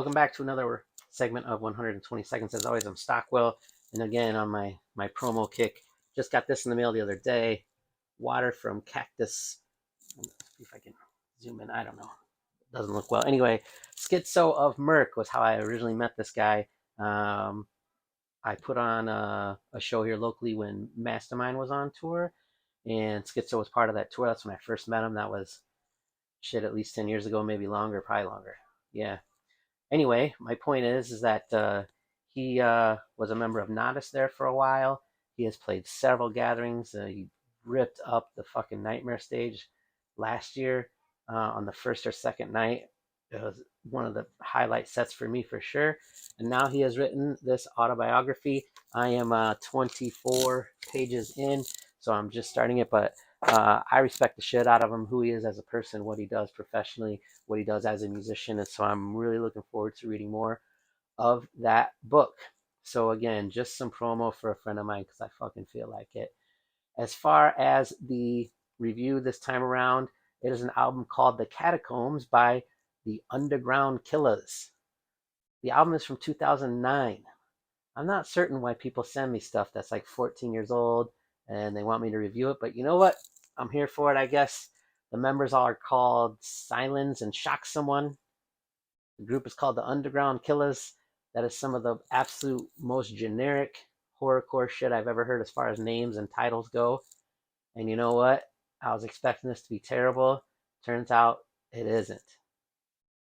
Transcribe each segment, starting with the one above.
Welcome back to another segment of 120 Seconds. As always, I'm Stockwell, and again on my promo kick. Just got this in the mail the other day. Water from Cactus. Let's see if I can zoom in. I don't know. It doesn't look well. Anyway, Schizo of Merc was how I originally met this guy. I put on a show here locally when Mastermind was on tour, and Schizo was part of that tour. That's when I first met him. That was shit at least 10 years ago, maybe longer, probably longer. Yeah. Anyway, my point is that he was a member of Nodus there for a while. He has played several gatherings. He ripped up the fucking Nightmare stage last year on the first or second night. It was one of the highlight sets for me for sure. And now he has written this autobiography. I am 24 pages in, so I'm just starting it, but I respect the shit out of him, who he is as a person, what he does professionally, what he does as a musician. And so I'm really looking forward to reading more of that book. So again, just some promo for a friend of mine because I fucking feel like it. As far as the review this time around, it is an album called The Catacombs by the UndaGround Killaz. The album is from 2009. I'm not certain why people send me stuff that's like 14 years old and they want me to review it, but you know what? I'm here for it, I guess. The members all are called Silence and Shock Someone. The group is called the UndaGround Killaz. That is some of the absolute most generic horrorcore shit I've ever heard as far as names and titles go. And you know what? I was expecting this to be terrible. Turns out it isn't.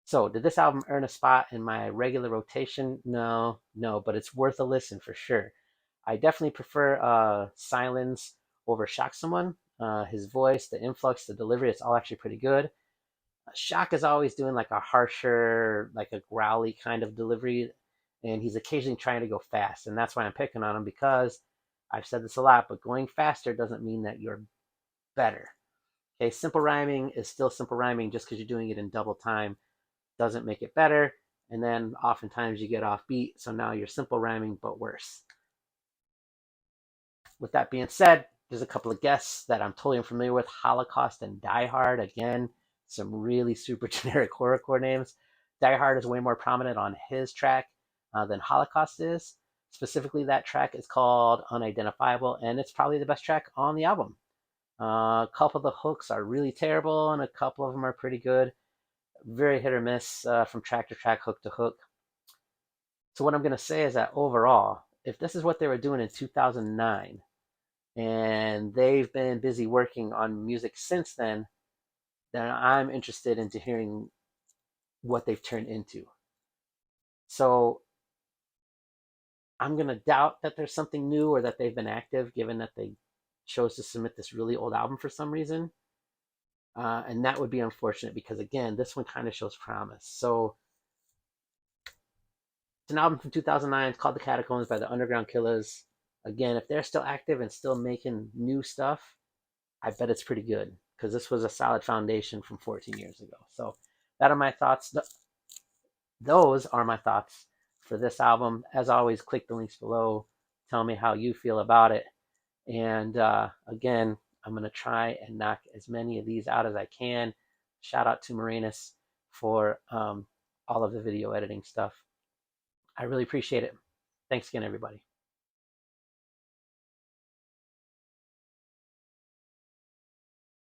So, did this album earn a spot in my regular rotation? No, but it's worth a listen for sure. I definitely prefer Silence over Shock Someone. His voice, the influx, the delivery, it's all actually pretty good. Shock is always doing like a harsher, like a growly kind of delivery, and he's occasionally trying to go fast, and that's why I'm picking on him because I've said this a lot, but going faster doesn't mean that you're better. Okay, simple rhyming is still simple rhyming just because you're doing it in double time doesn't make it better. And then oftentimes you get off beat, so now you're simple rhyming but worse. With that being said, there's a couple of guests that I'm totally unfamiliar with. Holocaust and Die Hard. Again, some really super generic horrorcore names. Die Hard is way more prominent on his track than Holocaust is. Specifically, that track is called Unidentifiable, and it's probably the best track on the album. A couple of the hooks are really terrible, and a couple of them are pretty good. Very hit or miss from track to track, hook to hook. So what I'm going to say is that overall, if this is what they were doing in 2009, and they've been busy working on music since then I'm interested into hearing what they've turned into. So I'm going to doubt that there's something new or that they've been active, given that they chose to submit this really old album for some reason. And that would be unfortunate because, again, this one kind of shows promise. So it's an album from 2009. It's called The Catacombs by the UndaGround Killaz. Again, if they're still active and still making new stuff, I bet it's pretty good because this was a solid foundation from 14 years ago. So that are my thoughts. Those are my thoughts for this album. As always, click the links below. Tell me how you feel about it. And again, I'm going to try and knock as many of these out as I can. Shout out to Moranis for all of the video editing stuff. I really appreciate it. Thanks again, everybody.